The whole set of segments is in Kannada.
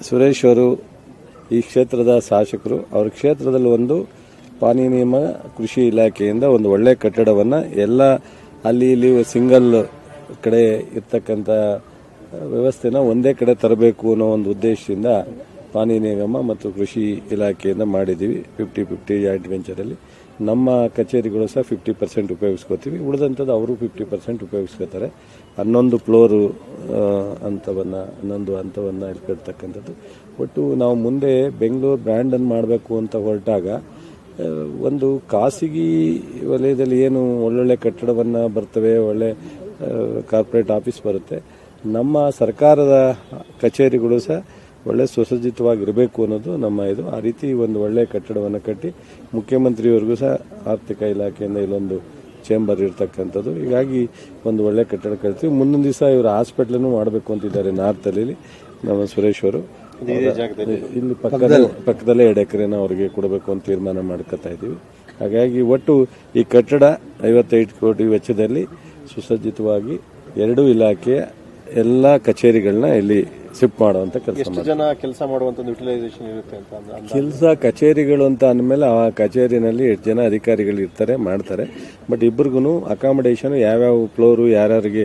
ಸುರೇಶ್ ಅವರು ಈ ಕ್ಷೇತ್ರದ ಶಾಸಕರು. ಅವ್ರ ಕ್ಷೇತ್ರದಲ್ಲಿ ಒಂದು ಪಾನಿ ನಿಯಮ ಕೃಷಿ ಇಲಾಖೆಯಿಂದ ಒಂದು ಒಳ್ಳೆ ಕಟ್ಟಡವನ್ನು ಎಲ್ಲ ಅಲ್ಲಿ ಇಲ್ಲಿ ಸಿಂಗಲ್ ಕಡೆ ಇರ್ತಕ್ಕಂಥ ವ್ಯವಸ್ಥೆನ ಒಂದೇ ಕಡೆ ತರಬೇಕು ಅನ್ನೋ ಒಂದು ಉದ್ದೇಶದಿಂದ ಪಾನಿ ನಿಗಮ ಮತ್ತು ಕೃಷಿ ಇಲಾಖೆಯಿಂದ ಮಾಡಿದ್ದೀವಿ. 50-50 ಜಾಯಿಂಟ್ ವೆಂಚರಲ್ಲಿ ನಮ್ಮ ಕಚೇರಿಗಳು ಸಹ 50% ಉಪಯೋಗಿಸ್ಕೋತೀವಿ. ಉಳಿದಂಥದ್ದು ಅವರು 50% ಉಪಯೋಗಿಸ್ಕೋತಾರೆ. 11 ಫ್ಲೋರು ಹಂತವನ್ನು 11 ಹಂತವನ್ನು ಇಟ್ಕೊಳ್ತಕ್ಕಂಥದ್ದು. ಒಟ್ಟು ನಾವು ಮುಂದೆ ಬೆಂಗಳೂರು ಬ್ರ್ಯಾಂಡನ್ನು ಮಾಡಬೇಕು ಅಂತ ಹೊರಟಾಗ ಒಂದು ಖಾಸಗಿ ವಲಯದಲ್ಲಿ ಏನು ಒಳ್ಳೊಳ್ಳೆ ಕಟ್ಟಡವನ್ನು ಬರ್ತವೆ, ಒಳ್ಳೆ ಕಾರ್ಪೊರೇಟ್ ಆಫೀಸ್ ಬರುತ್ತೆ, ನಮ್ಮ ಸರ್ಕಾರದ ಕಚೇರಿಗಳು ಸಹ ಒಳ್ಳೆ ಸುಸಜ್ಜಿತವಾಗಿರಬೇಕು ಅನ್ನೋದು ನಮ್ಮ ಇದು. ಆ ರೀತಿ ಒಂದು ಒಳ್ಳೆ ಕಟ್ಟಡವನ್ನು ಕಟ್ಟಿ ಮುಖ್ಯಮಂತ್ರಿಯವರಿಗೂ ಸಹ ಆರ್ಥಿಕ ಇಲಾಖೆಯಿಂದ ಇಲ್ಲೊಂದು ಚೇಂಬರ್ ಇರ್ತಕ್ಕಂಥದ್ದು. ಹೀಗಾಗಿ ಒಂದು ಒಳ್ಳೆ ಕಟ್ಟಡ ಕಟ್ತೀವಿ. ಮುಂದಿನ ದಿವಸ ಇವರು ಹಾಸ್ಪಿಟ್ಲನ್ನು ಮಾಡಬೇಕು ಅಂತಿದ್ದಾರೆ ನಾರ್ತಲ್ಲಿ ನಮ್ಮ ಸುರೇಶ್ ಅವರು. ಇಲ್ಲಿ ಪಕ್ಕದಲ್ಲೇ 2 ಎಕರೆನ ಅವರಿಗೆ ಕೊಡಬೇಕು ಅಂತ ತೀರ್ಮಾನ ಮಾಡ್ಕೊತಾ ಇದ್ದೀವಿ. ಹಾಗಾಗಿ ಒಟ್ಟು ಈ ಕಟ್ಟಡ 55 ಕೋಟಿ ವೆಚ್ಚದಲ್ಲಿ ಸುಸಜ್ಜಿತವಾಗಿ 2 ಇಲಾಖೆಯ ಎಲ್ಲ ಕಚೇರಿಗಳನ್ನ ಇಲ್ಲಿ ಶಿಫ್ಟ್ ಮಾಡುವಂತ ಕೆಲಸ ಮಾಡುವಂತ ಯುಟಿಲೈಸೇಷನ್ ಇರುತ್ತೆ ಅಂತ ಕೆಲಸ ಕಚೇರಿಗಳು ಅಂತ ಅಂದಮೇಲೆ ಆ ಕಚೇರಿನಲ್ಲಿ 8 ಜನ ಅಧಿಕಾರಿಗಳು ಇರ್ತಾರೆ, ಮಾಡ್ತಾರೆ. ಬಟ್ ಇಬ್ಬರಿಗೂ ಅಕಾಮಿಡೇಷನ್ ಯಾವ್ಯಾವ ಫ್ಲೋರು ಯಾರ್ಯಾರಿಗೆ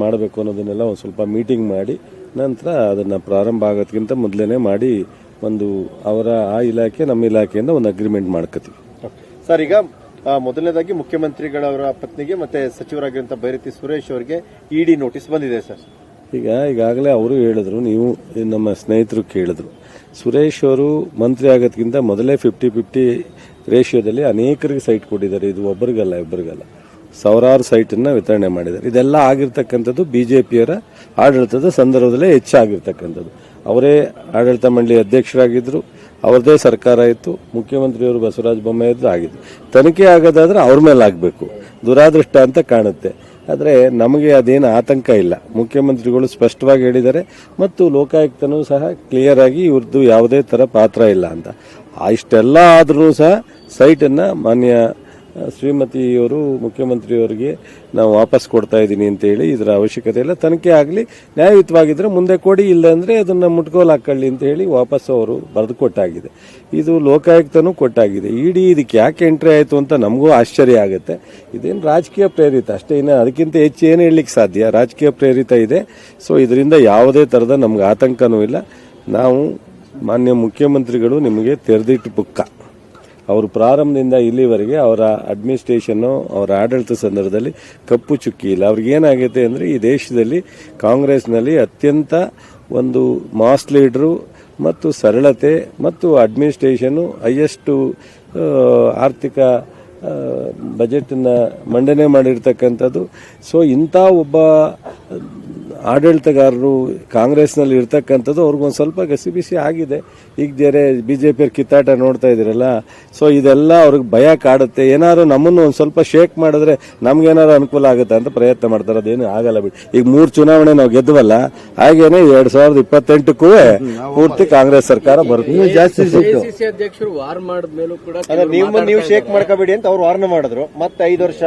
ಮಾಡಬೇಕು ಅನ್ನೋದನ್ನೆಲ್ಲ ಒಂದು ಸ್ವಲ್ಪ ಮೀಟಿಂಗ್ ಮಾಡಿ ನಂತರ ಅದನ್ನು ಪ್ರಾರಂಭ ಆಗೋದಕ್ಕಿಂತ ಮೊದಲೇ ಮಾಡಿ ಒಂದು ಅವರ ಆ ಇಲಾಖೆ ನಮ್ಮ ಇಲಾಖೆಯಿಂದ ಒಂದು ಅಗ್ರಿಮೆಂಟ್ ಮಾಡ್ಕೋತೀವಿ. ಸರ್, ಈಗ ಮೊದಲನೇದಾಗಿ ಮುಖ್ಯಮಂತ್ರಿಗಳವರ ಪತ್ನಿಗೆ ಮತ್ತೆ ಸಚಿವರಾಗಿರುವಂತಹ ಬೈರತಿ ಸುರೇಶ್ ಅವರಿಗೆ ಇಡಿ ನೋಟಿಸ್ ಬಂದಿದೆ ಸರ್. ಈಗಾಗಲೇ ಅವರು ಹೇಳಿದ್ರು, ನೀವು ನಮ್ಮ ಸ್ನೇಹಿತರು ಕೇಳಿದ್ರು, ಸುರೇಶ್ ಅವರು ಮಂತ್ರಿ ಆಗೋದಕ್ಕಿಂತ ಮೊದಲೇ 50-50 ರೇಷಿಯೋದಲ್ಲಿ ಅನೇಕರಿಗೆ ಸೈಟ್ ಕೊಟ್ಟಿದ್ದಾರೆ. ಇದು ಒಬ್ಬರಿಗಲ್ಲ ಇಬ್ಬರಿಗಲ್ಲ, ಸಾವಿರಾರು ಸೈಟನ್ನು ವಿತರಣೆ ಮಾಡಿದ್ದಾರೆ. ಇದೆಲ್ಲ ಆಗಿರ್ತಕ್ಕಂಥದ್ದು ಬಿಜೆಪಿಯವರ ಆಡಳಿತದ ಸಂದರ್ಭದಲ್ಲೇ ಹೆಚ್ಚಾಗಿರ್ತಕ್ಕಂಥದ್ದು. ಅವರೇ ಆಡಳಿತ ಮಂಡಳಿ ಅಧ್ಯಕ್ಷರಾಗಿದ್ದರು, ಅವ್ರದೇ ಸರ್ಕಾರ ಇತ್ತು, ಮುಖ್ಯಮಂತ್ರಿಯವರು ಬಸವರಾಜ ಬೊಮ್ಮಾಯಿ ಇದ್ರು, ಆಗಿದ್ದು. ತನಿಖೆ ಆಗೋದಾದ್ರೆ ಅವ್ರ ಮೇಲೆ ಆಗಬೇಕು. ದುರಾದೃಷ್ಟ ಅಂತ ಕಾಣುತ್ತೆ. ಆದರೆ ನಮಗೆ ಅದೇನು ಆತಂಕ ಇಲ್ಲ. ಮುಖ್ಯಮಂತ್ರಿಗಳು ಸ್ಪಷ್ಟವಾಗಿ ಹೇಳಿದ್ದಾರೆ ಮತ್ತು ಲೋಕಾಯುಕ್ತನೂ ಸಹ ಕ್ಲಿಯರ್ ಆಗಿ ಇವ್ರದ್ದು ಯಾವುದೇ ಥರ ಪಾತ್ರ ಇಲ್ಲ ಅಂತ. ಇಷ್ಟೆಲ್ಲ ಆದ್ರೂ ಸಹ ಸೈಟನ್ನು ಮಾನ್ಯ ಶ್ರೀಮತಿಯವರು ಮುಖ್ಯಮಂತ್ರಿಯವರಿಗೆ ನಾವು ವಾಪಸ್ ಕೊಡ್ತಾ ಇದ್ದೀನಿ ಅಂತ ಹೇಳಿ, ಇದರ ಅವಶ್ಯಕತೆ ಇಲ್ಲ, ತನಿಖೆ ಆಗಲಿ, ನ್ಯಾಯಯುತವಾಗಿದ್ರೆ ಮುಂದೆ ಕೊಡಿ, ಇಲ್ಲ ಅಂದರೆ ಅದನ್ನು ಮುಟ್ಕೋಲು ಹಾಕೊಳ್ಳಿ ಅಂತ ಹೇಳಿ ವಾಪಸ್ ಅವರು ಬರೆದು ಕೊಟ್ಟಾಗಿದೆ. ಇದು ಲೋಕಾಯುಕ್ತನೂ ಕೊಟ್ಟಾಗಿದೆ. ಇಡಿ ಇದಕ್ಕೆ ಯಾಕೆ ಎಂಟ್ರಿ ಆಯಿತು ಅಂತ ನಮಗೂ ಆಶ್ಚರ್ಯ ಆಗುತ್ತೆ. ಇದೇನು ರಾಜಕೀಯ ಪ್ರೇರಿತ ಅಷ್ಟೇ, ಇನ್ನು ಅದಕ್ಕಿಂತ ಹೆಚ್ಚು ಏನು ಹೇಳಲಿಕ್ಕೆ ಸಾಧ್ಯ. ರಾಜಕೀಯ ಪ್ರೇರಿತ ಇದೆ. ಸೊ ಇದರಿಂದ ಯಾವುದೇ ಥರದ ನಮ್ಗೆ ಆತಂಕನೂ ಇಲ್ಲ. ನಾವು ಮಾನ್ಯ ಮುಖ್ಯಮಂತ್ರಿಗಳು ನಿಮಗೆ ತೆರೆದಿಟ್ಟು ಪುಕ್ಕ, ಅವರು ಪ್ರಾರಂಭದಿಂದ ಇಲ್ಲಿವರೆಗೆ ಅವರ ಅಡ್ಮಿನಿಸ್ಟ್ರೇಷನ್ನು ಅವರ ಆಡಳಿತ ಸಂದರ್ಭದಲ್ಲಿ ಕಪ್ಪು ಚುಕ್ಕಿ ಇಲ್ಲ. ಅವ್ರಿಗೇನಾಗೈತೆ ಅಂದರೆ ಈ ದೇಶದಲ್ಲಿ ಕಾಂಗ್ರೆಸ್ನಲ್ಲಿ ಅತ್ಯಂತ ಒಂದು ಮಾಸ್ ಲೀಡ್ರು ಮತ್ತು ಸರಳತೆ ಮತ್ತು ಅಡ್ಮಿನಿಸ್ಟ್ರೇಷನ್ನು ಹೈಯೆಸ್ಟು ಆರ್ಥಿಕ ಬಜೆಟನ್ನು ಮಂಡನೆ ಮಾಡಿರ್ತಕ್ಕಂಥದ್ದು. ಸೊ ಇಂಥ ಒಬ್ಬ ಆಡಳಿತಗಾರರು ಕಾಂಗ್ರೆಸ್ನಲ್ಲಿ ಇರ್ತಕ್ಕಂಥದ್ದು ಅವ್ರಿಗೊಂದು ಸ್ವಲ್ಪ ಗಸಿಬಿಸಿ ಆಗಿದೆ. ಈಗ ಬೇರೆ ಬಿಜೆಪಿಯವ್ರ ಕಿತ್ತಾಟ ನೋಡ್ತಾ ಇದ್ದೀರಲ್ಲ, ಸೊ ಇದೆಲ್ಲ ಅವ್ರಿಗೆ ಭಯ ಕಾಡುತ್ತೆ. ಏನಾದ್ರು ನಮ್ಮನ್ನು ಒಂದು ಸ್ವಲ್ಪ ಶೇಕ್ ಮಾಡಿದ್ರೆ ನಮ್ಗೇನಾದ್ರು ಅನುಕೂಲ ಆಗುತ್ತೆ ಅಂತ ಪ್ರಯತ್ನ ಮಾಡ್ತಾರೆ. ಅದೇನು ಆಗಲ್ಲ ಬಿಡಿ. ಈಗ 3 ಚುನಾವಣೆ ನಾವು ಗೆದ್ವಲ್ಲ, ಹಾಗೇನೆ 2028ಕ್ಕೂ ಪೂರ್ತಿ ಕಾಂಗ್ರೆಸ್ ಸರ್ಕಾರ ಬರುತ್ತೆ. ಅಧ್ಯಕ್ಷರು ವಾರ್ ಮಾಡಿದ್ಮೇಲೂ ಕೂಡ ನೀವು ಶೇಕ್ ಮಾಡ್ಕೋಬೇಡಿ ಅಂತ ಅವ್ರು ವಾರ್ನ ಮಾಡಿದ್ರು. ಮತ್ತೆ 5 ವರ್ಷ